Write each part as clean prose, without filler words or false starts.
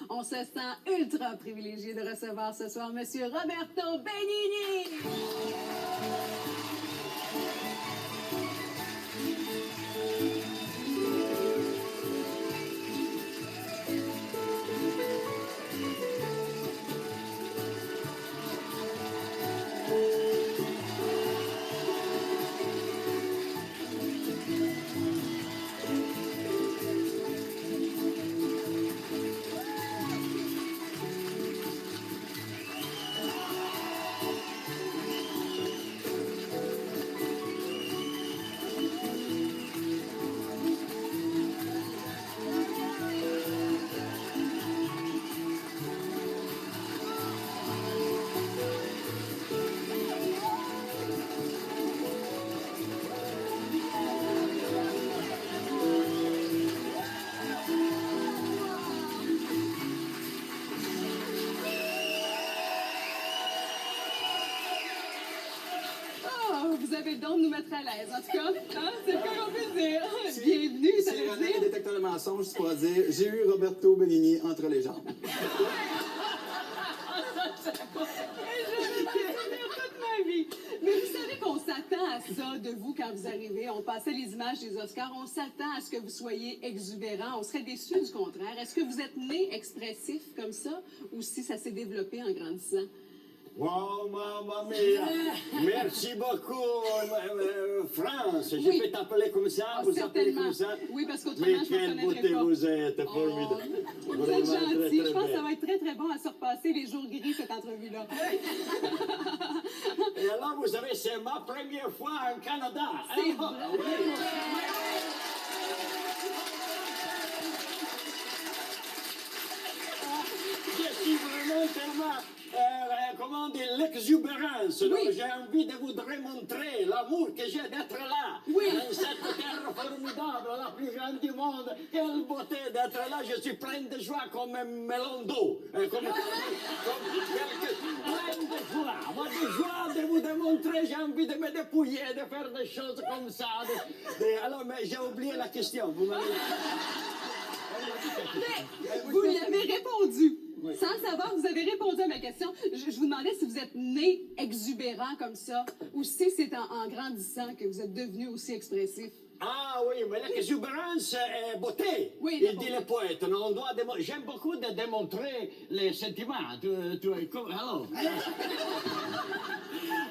On se sent ultra privilégié de recevoir ce soir Monsieur Roberto Benigni. Vous avez le don de nous mettre à l'aise, en tout cas. Hein? C'est le cas qu'on peut dire. Bienvenue, ça veut René, dire. le détecteur de mensonges, tu pourras dire « J'ai eu Roberto Benigni entre les jambes. » Toute ma vie. Mais vous savez qu'on s'attend à ça de vous quand vous arrivez. On passait les images des Oscars. On s'attend à ce que vous soyez exubérant. On serait déçus du contraire. Est-ce que vous êtes né expressif comme ça ou si ça s'est développé en grandissant? Wow, mamma mia! Merci beaucoup, France. Je Oui. peux t'appeler comme ça, vous appelez Certainement. comme ça. Oui, parce qu'autrement, Mais je ne quelle reconnaîtrais beauté pas. vous êtes, Oh, formidable. vous êtes Vraiment gentil. Je pense que ça belle. va être très, très bon à se repasser les jours gris, cette entrevue-là. Et alors, vous savez, c'est ma première fois en Canada. C'est Alors, je suis vraiment tellement, comment on dit, l'exubérance. Oui. Donc, j'ai envie de vous démontrer l'amour que j'ai d'être là. Oui. Dans cette terre formidable, la plus grande du monde. Quelle beauté d'être là. Je suis plein de joie comme un melon d'eau. Comme plein de joie. Moi, de joie de vous démontrer. J'ai envie de me dépouiller, de faire des choses comme ça. Alors, mais j'ai oublié la question. Vous m'avez... Vous lui avez répondu. Sans le savoir, vous avez répondu à ma question. Je vous demandais si vous êtes né exubérant comme ça ou si c'est en grandissant que vous êtes devenu aussi expressif. Ah oui, mais l'exubérance est beauté, Oui, il dit le poète. On doit j'aime beaucoup de démontrer les sentiments. Alors.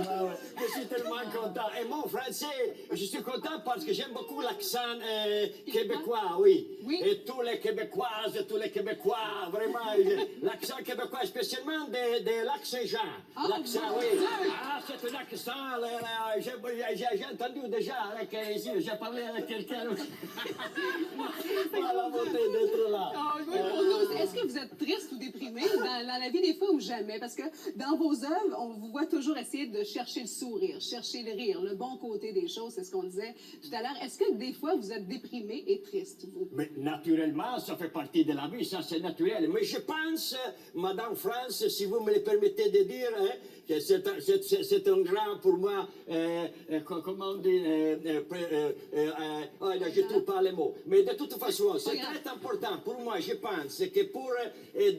Ah ouais. Je suis tellement content. Et mon français, je suis content parce que j'aime beaucoup l'accent québécois, oui. Oui. Et tous les Québécoises, tous les Québécois, vraiment, l'accent québécois, spécialement de lac Saint-Jean. Oh, L'accent, mon oui. Dieu. Ah, c'est un accent, j'ai entendu déjà avec ici, j'ai parlé avec quelqu'un. Voilà la beauté d'être là. Oh, oui, pour nous, est-ce que vous êtes triste ou déprimé dans la vie des fois ou jamais? Parce que dans vos œuvres, on vous voit toujours essayer de chercher le sourire, chercher le rire, le bon côté des choses, c'est ce qu'on disait tout à l'heure. Est-ce que des fois vous êtes déprimé et triste, vous? Mais naturellement, ça fait partie de la vie, ça c'est naturel. Mais je pense, Madame France, si vous me le permettez de dire, hein, que c'est un grand pour moi, comment on dit, je ne trouve pas les mots. Mais de toute façon, c'est très important pour moi, je pense, que pour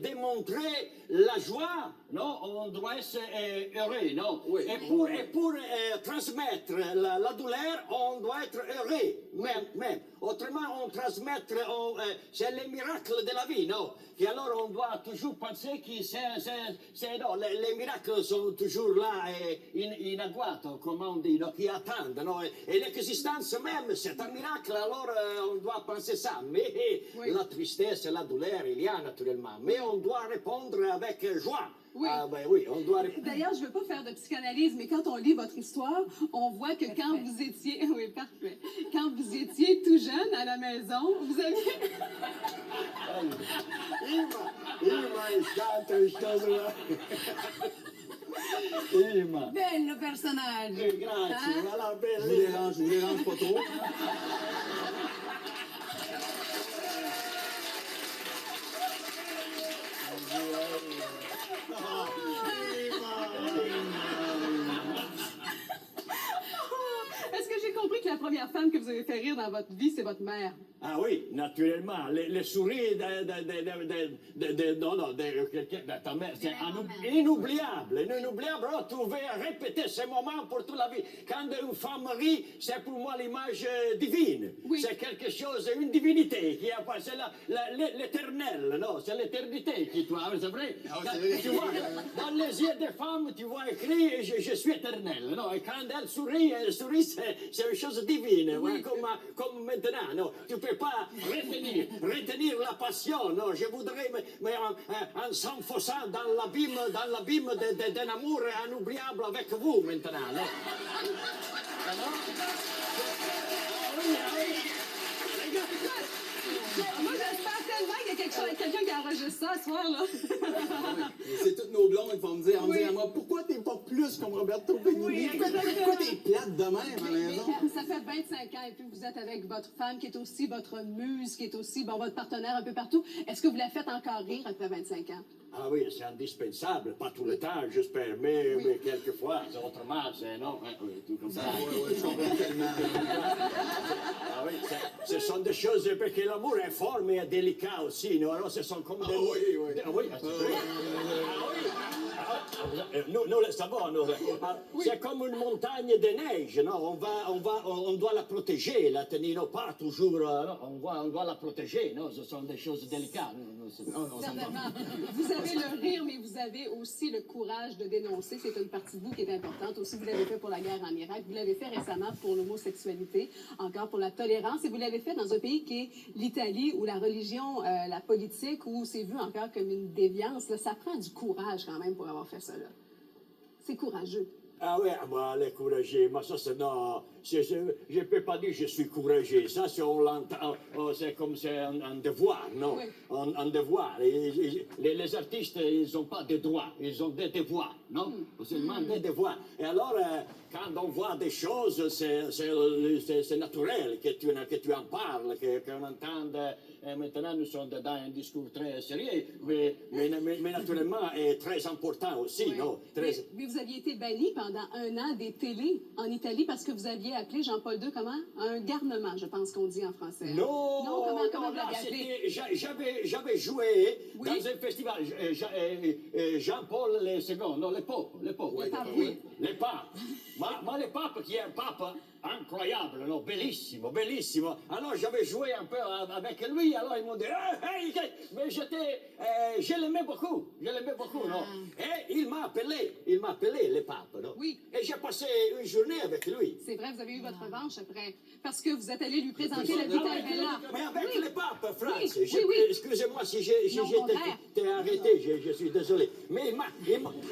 démontrer la joie, non, on doit être heureux, non? Oui. Et pour transmettre la douleur, on doit être heureux, même. Autrement, on transmet, c'est le miracle de la vie, non? Et alors, on doit toujours penser que non, les miracles sont toujours là, inaguato, comme on dit, non, qui attendent, non? Et l'existence même, c'est un miracle, alors on doit penser ça. Mais Oui. la tristesse, la douleur, il y a naturellement. Mais on doit répondre avec joie. Oui. Ah ben oui, on doit répondre. D'ailleurs, je ne veux pas faire de psychanalyse, mais quand on lit votre histoire, on voit que quand vous étiez... Oui, parfait. Quand vous étiez tout jeune à la maison, vous aviez... Il chante une chose là. Irma. Bello personnage! Grazie, Hein? voilà, Je vous belle. dérange pas trop. Est-ce que j'ai compris que la première femme que vous vous avez fait rire dans votre vie, c'est votre mère. Ah oui, naturellement. Les souris de ta mère, c'est inoubliable. Inoubliable. Oh, tu vas répéter ce moment pour toute la vie. Quand une femme rit, c'est pour moi l'image divine. Oui. C'est quelque chose, une divinité qui a passé l'éternel. Non, c'est l'éternité qui toi. C'est vrai. Ah oui, c'est vrai. Tu vois, dans les yeux des femmes, tu vois écrit je suis éternel. Non, et quand elle sourit, c'est une chose divine. Oui. Comme maintenant. Non, tu peux pas retenir la passion. Non, je voudrais, mais en s'enfonçant dans l'abîme d'un amour inoubliable avec vous maintenant. Non? Ah, non? Ah oui, ah oui. Moi, j'espère tellement qu'il y a quelqu'un qui enregistre ça ce soir-là. C'est toutes nos blondes qui vont me dire, Oui. à moi, pourquoi t'es pas plus comme Roberto Benigni? Oui, Pourquoi t'es plate de même à la Mais maison? ça fait 25 ans et puis vous êtes avec votre femme qui est aussi votre muse, qui est aussi votre partenaire un peu partout. Est-ce que vous la faites encore rire après 25 ans? Ah oui, c'est indispensable. Pas tout le temps, j'espère, mais quelquefois, c'est autrement, c'est non, hein, oui, tout comme ça. Ouais, je comprends tellement. Ah oui, ce sont des choses, parce que l'amour est fort, mais délicat aussi. Non? Alors, ce sont comme des... oui, oui. Ah oui, c'est vrai. Ah oui. Nous le savons. C'est comme une montagne de neige. Non? On doit la protéger, la tenir, non, pas toujours. On doit la protéger. Non? Ce sont des choses délicates. Certainement. Vous avez le rire, mais vous avez aussi le courage de dénoncer. C'est une partie de vous qui est importante. Aussi, vous l'avez fait pour la guerre en Irak. Vous l'avez fait récemment pour l'homosexualité, encore pour la tolérance. Et vous l'avez fait dans un pays qui est l'Italie, où la religion, la politique, où c'est vu encore comme une déviance. Là, ça prend du courage quand même pour avoir fait ça. Là. C'est courageux. Ah oui, moi, les courageux, moi ça c'est non, je ne peux pas dire que je suis courageux, ça c'est on l'entend, c'est comme c'est un devoir, non, Oui. un devoir. Les artistes, ils n'ont pas de droits, ils ont des devoirs, non, seulement des devoirs. Et alors, quand on voit des choses, c'est naturel que tu en parles, qu'on entende. Maintenant, nous sommes dans un discours très sérieux, mais naturellement, et très important aussi, Oui. non? Mais vous aviez été banni pendant 1 an des télés en Italie parce que vous aviez appelé Jean-Paul II comment? Un garnement, je pense qu'on dit en français. Non, comment vous là, l'aviez appelé? j'avais joué Oui. dans un festival. Jean-Paul II, non, le pape. Le pape, Oui, le pape. Ma le pape qui est un pape incroyable, non, bellissimo. Alors j'avais joué un peu avec lui, alors ils m'ont dit, hey, mais je l'aimais beaucoup, non. Et il m'a appelé, le pape, non. Oui. Et j'ai passé une journée avec lui. C'est vrai, vous avez eu votre revanche après. Parce que vous êtes allé lui présenter la Vita Bella. Mais avec Oui. le pape, France, Oui, oui. excusez-moi si Non, au contraire. t'ai arrêté, je suis désolé. Mais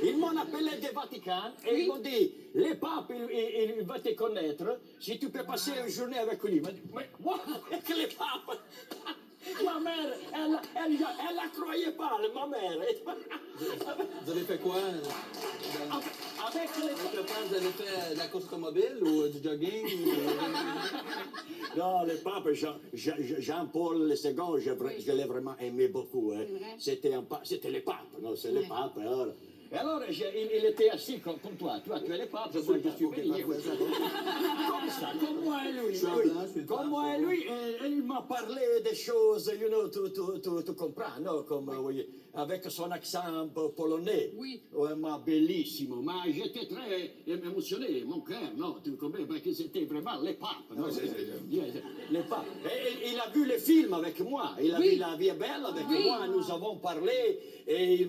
ils m'ont appelé du Vatican et Oui. ils m'ont dit, le pape, il va te connaître si tu peux passer une journée avec lui. Mais moi, avec le pape, ma mère, elle la croyait pas, ma mère. Vous avez fait quoi? Avec le Avec le pape, vous avez fait de la course automobile ou du jogging? Non, le pape Jean-Paul II, je l'ai vraiment aimé beaucoup. Hein. C'est vrai? C'était le pape, non, c'est le Oui. pape. Alors, et alors il était assis comme toi. Toi, tu es le pape. Je moi, suis au béni. Québec, ça va. Comme ça, comme moi et lui. Je suis en oui. blanc, je suis le Comme pape, moi ça et va. lui, et il m'a parlé des choses, tu comprends, non? Comme, oui, avec son accent polonais. Oui. Ouais, ma bellissimo. Mais j'étais très émotionné, mon cœur, non? Tu comprends? Parce que c'était vraiment le pape. Non? Le pape. Et il a vu le film avec moi. Il a Oui. vu La vie est belle avec Oui. moi. Nous avons parlé. Et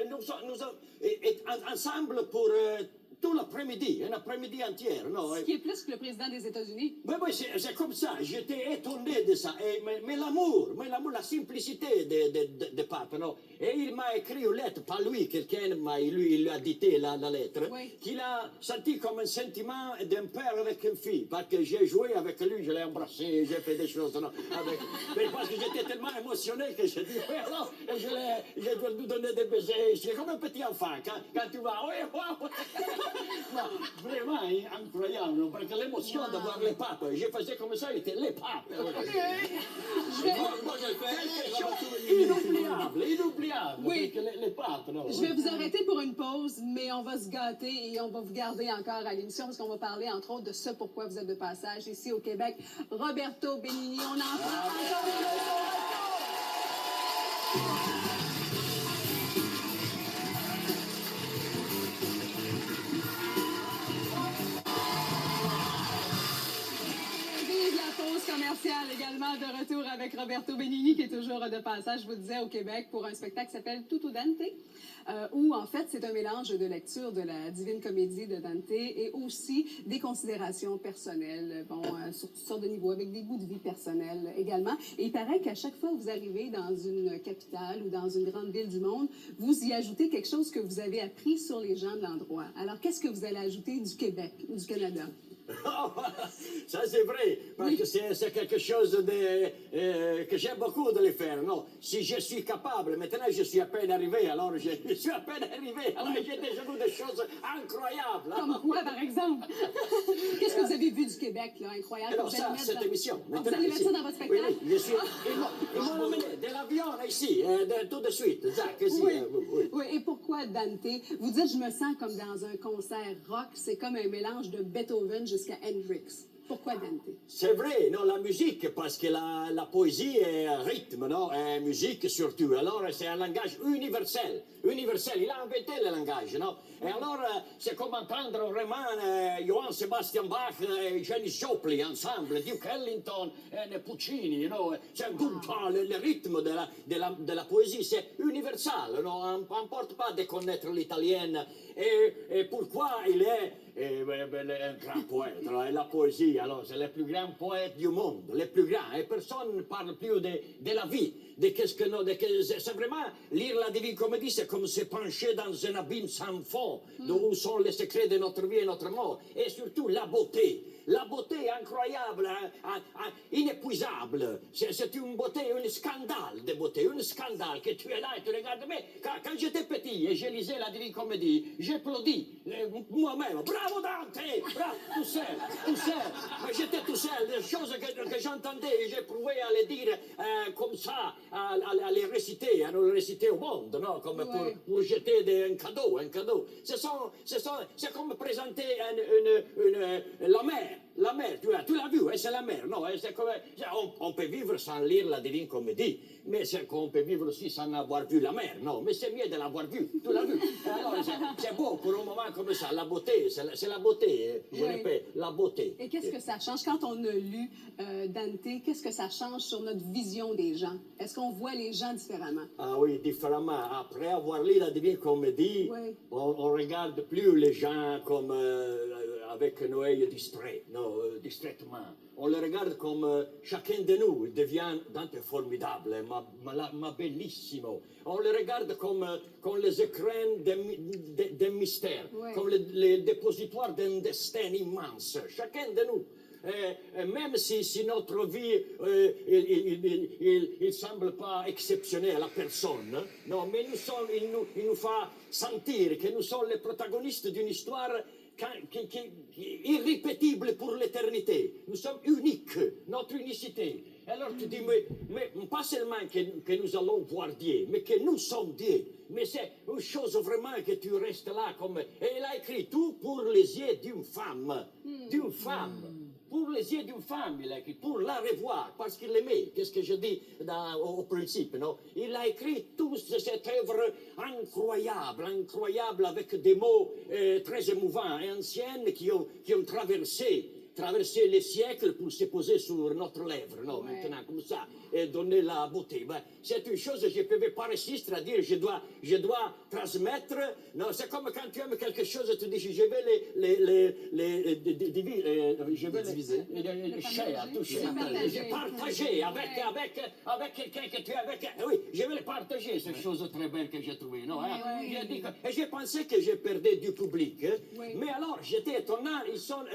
nous sommes ensemble pour tout l'après-midi, un après-midi entier. Non? Ce qui est plus que le président des États-Unis. Oui, c'est comme ça. J'étais étonné de ça. Mais l'amour, la simplicité de pape, non? Et il m'a écrit une lettre, pas lui, quelqu'un, mais lui, il a dicté la lettre, Oui. qu'il a senti comme un sentiment d'un père avec une fille. Parce que j'ai joué avec lui, je l'ai embrassé, j'ai fait des choses, non? Mais parce que j'étais tellement émotionné que j'ai dit, oui, alors, et je dois lui donner des baisers. C'est comme un petit enfant, quand tu vas, oui, wow. Non, vraiment incroyable, parce que l'émotion de voir le pape, je faisais comme ça, il était le pape. Je vais- Moi, je le fais. Roberto Benigni. Inoubliable. incroyable. Oui. Avec les pâtes, non? Je vais vous arrêter pour une pause, mais on va se gâter et on va vous garder encore à l'émission parce qu'on va parler, entre autres, de ce pourquoi vous êtes de passage ici au Québec. Roberto Benigni, on en prend encore une Vive la pause commerciale également de retour avec Roberto Benigni qui est toujours de passage, je vous disais, au Québec pour un spectacle qui s'appelle Tutto Dante, où en fait c'est un mélange de lecture de la Divine Comédie de Dante et aussi des considérations personnelles, bon, sur toutes sortes de niveaux, avec des bouts de vie personnels également. Et il paraît qu'à chaque fois que vous arrivez dans une capitale ou dans une grande ville du monde, vous y ajoutez quelque chose que vous avez appris sur les gens de l'endroit. Alors qu'est-ce que vous allez ajouter du Québec ou du Canada? Ça c'est vrai, parce que c'est quelque chose que j'aime beaucoup de le faire. Non, si je suis capable, maintenant je suis à peine arrivé, alors je suis à peine arrivé, alors j'ai déjà vu des choses incroyables. Comme quoi, par exemple? Qu'est-ce que vous avez vu du Québec, là, incroyable? Alors que vous allez ça, mettre cette dans- émission. Ah, vous allez mettre ça dans votre spectacle? Oui, oui, ils m'ont emmené de l'avion ici, tout de suite, Zach, ici. Oui. Oui. Oui, et pourquoi Dante? Vous dites, je me sens comme dans un concert rock, c'est comme un mélange de Beethoven jusqu'à Hendrix. Pourquoi Dante? C'est vrai, non, la musique, parce que la poésie est un rythme, non, et musique surtout. Alors, c'est un langage universel. Universel, il a inventé le langage, non? Et alors, c'est comme entendre vraiment Johann Sebastian Bach et Janis Joplin ensemble, Duke Ellington et Puccini, non? C'est tout le rythme de la poésie, c'est universel, non? On n'importe pas de connaître l'italien. Et pourquoi il est un grand poète, non? Et la poésie, alors, c'est le plus grand poète du monde, le plus grand. Et personne ne parle plus de la vie, de qu'est-ce que non, c'est vraiment lire la Divine Comédie, c'est comme se pencher dans un abîme sans fond, où sont les secrets de notre vie et notre mort. Et surtout la beauté. La beauté incroyable, inépuisable. C'est une beauté, un scandale de beauté, un scandale que tu es là et tu regardes. Mais quand j'étais petit et je lisais la Divine Comédie, j'applaudis moi-même. Bravo Dante! Bravo, tout seul. Mais j'étais tout seul. Les choses que j'entendais, j'éprouvais à les dire comme ça, à les réciter, au monde, non? Comme pour jeter un cadeau. C'est comme présenter la mer. La mer, tu l'as vu, c'est la mer, non? C'est comme, on peut vivre sans lire la Divine Comédie, mais c'est qu'on peut vivre aussi sans avoir vu la mer, non? Mais c'est mieux de l'avoir vu, tu l'as vu. Alors, c'est beau pour un moment comme ça, la beauté, c'est la beauté, je répète, la beauté. Et qu'est-ce que ça change? Quand on a lu Dante, qu'est-ce que ça change sur notre vision des gens? Est-ce qu'on voit les gens différemment? Ah oui, différemment. Après avoir lu la Divine Comédie, Oui. on regarde plus les gens comme avec un œil distrait, non, distraitement. On le regarde comme chacun de nous devient Dante formidable, ma bellissimo. On le regarde comme les écrins d'un mystère, Oui. comme les dépositoires d'un destin immense. Chacun de nous. Même si notre vie, il semble pas exceptionnel à la personne, non, mais il nous fait sentir que nous sommes les protagonistes d'une histoire qui est irrépétible pour l'éternité. Nous sommes uniques, notre unicité. Alors tu dis, mais pas seulement que nous allons voir Dieu, mais que nous sommes Dieu. Mais c'est une chose vraiment que tu restes là comme... Et il a écrit tout pour les yeux d'une femme. D'une femme. Pour les yeux d'une femme, il a écrit, pour la revoir, parce qu'il l'aimait. Qu'est-ce que je dis au principe, non? Il a écrit toute cette œuvre incroyable, avec des mots très émouvants et anciens qui ont traversé les siècles pour se poser sur notre lèvre, non? Ouais. Maintenant, comme ça, et donner la beauté. Ben, c'est une chose que je ne pouvais pas résister à dire, je dois transmettre. Non, c'est comme quand tu aimes quelque chose, tu dis, je vais Diviser. partager avec quelqu'un que tu es avec. Oui, je vais le partager, ces choses très belles que j'ai trouvées. Non, hein? Oui. J'ai dit et j'ai pensé que j'ai perdu du public. Oui. Mais alors, j'étais étonnant, ils sont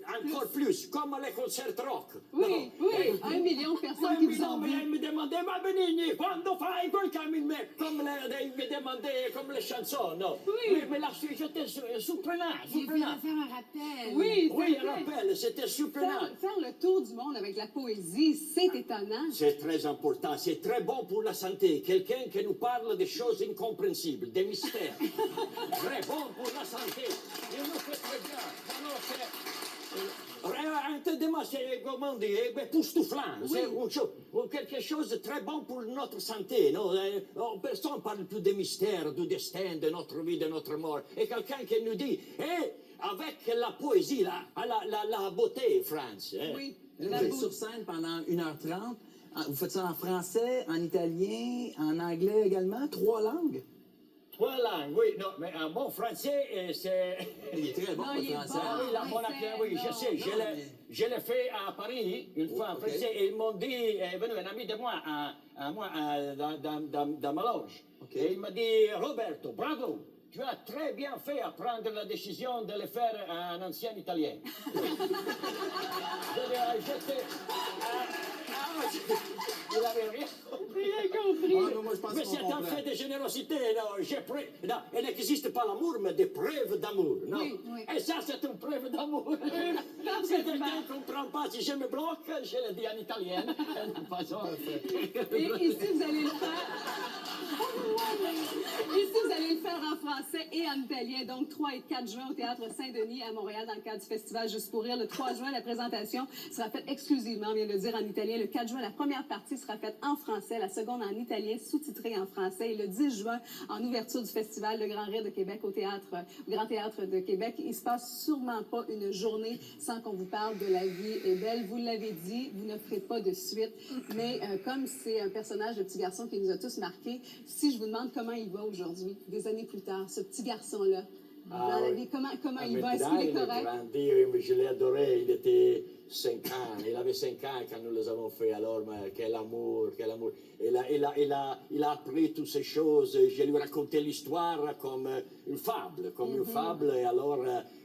encore plus, comme les concerts rock. Oui, No? oui, 1 million de personnes qui vous Non, ont mais vu. mi demandait, ma Benigni, quando fai quel cammino, comme mi demandait, comme les chansons, no? Oui. Mais là, j'étais surprenant, J'ai vu surprenant. faire un rappel. Oui, Oui, c'est un vrai. rappel, c'était surprenant. Faire le tour du monde avec la poésie, c'est étonnant. C'est très important, c'est très bon pour la santé. Quelqu'un qui nous parle des choses incompréhensibles, des mystères. Très bon pour la santé. Il nous fait très bien. Non, non, un peu de moi, c'est, comment dire, époustouflant. Oui. C'est quelque chose de très bon pour notre santé. Non? Personne ne parle plus des mystères, du destin, de notre vie, de notre mort. Et quelqu'un qui nous dit, avec la poésie, la beauté, France. Hein? Oui. Vous La êtes boue- sur scène pendant 1h30. Vous faites ça en français, en italien, en anglais également, 3 langues. 3 langues, oui. Non, mais un bon français, c'est... Il est très bon, Non, le il est français. bon. Ah oui, la bonne c'est accent, oui, je bon. sais. Je l'ai fait à Paris une fois en ok. français et ils m'ont dit, est venu un ami de moi, dans ma loge. Ok. Et il m'a dit, Roberto, bravo, tu as très bien fait à prendre la décision de le faire à un ancien Italien. Il avait rien compris. Rien compris. Ah, non, moi, je pense Mais qu'on c'est un comprend. fait de générosité. Non, non, il n'existe pas l'amour, mais des preuves d'amour. Non? Oui, oui. Et ça, c'est une preuve d'amour. Si quelqu'un ne comprend pas, si je me bloque, je le dis en italien. De façon... Et ici, vous allez le faire. Ici, vous allez le faire en français et en italien. Donc, 3 et 4 juin au Théâtre Saint-Denis à Montréal dans le cadre du festival Juste pour rire. Le 3 juin, la présentation sera faite exclusivement, on vient de le dire, en italien. Le 4 juin, la première partie sera faite en français, la seconde en italien, sous-titrée en français. Et le 10 juin, en ouverture du festival Le Grand Rire de Québec au Grand Théâtre de Québec, il se passe sûrement pas une journée sans qu'on vous parle de La vie est belle. Vous l'avez dit, vous ne ferez pas de suite. Mais comme c'est un personnage de petit garçon qui nous a tous marqués, si je vous demande comment il va aujourd'hui, des années plus tard, ce petit garçon-là, dans la vie, comment il va? Est-ce qu'il est correct? grandi, mais je l'ai adoré. Il était 5 ans. Il avait 5 ans quand nous les avons fait. Alors, mais quel amour, quel amour. Il a appris toutes ces choses. Je lui racontais l'histoire comme une fable, une fable. Et alors,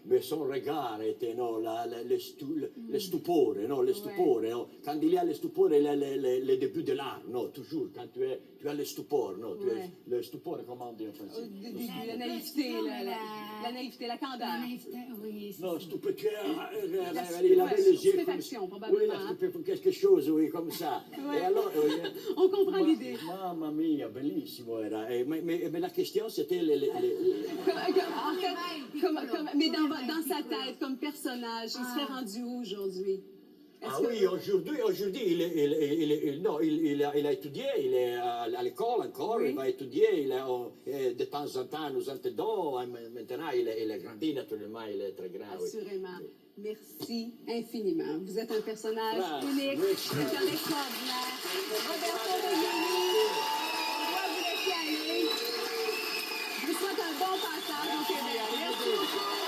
mais son regard était, non, le stupore, non, le stupore. Non. Quand il y a le stupore, il y a le début de l'art, non, toujours. Quand tu as le stupore, non, Ouais. le stupore, comment on dit en français? Au début, la naïveté, la naïveté, la candeur. La naïveté, oui. c'est Non, ça. stupéfiant. La Il avait les yeux stupéfaction, comme... probablement, Oui, hein. la stupéfaction, quelque chose, oui, comme ça. Ouais. Et alors, On comprend l'idée. Mamma mia, bellissimo era. Mais la question, c'était... Mais dans sa tête, comme personnage, il serait rendu où aujourd'hui? Ah oui, aujourd'hui, il a étudié, il est à l'école encore, Oui. il va étudier, de temps en temps, nous entendons, maintenant, il est grandi, naturellement, il est très grand, oui. Assurément. Merci infiniment. Vous êtes un personnage Voilà. unique, Oui. quelqu'un d'extraordinaire. Roberto Benigni, on doit vous laisser aller. Je vous souhaite un bon passage au Québec. Merci beaucoup.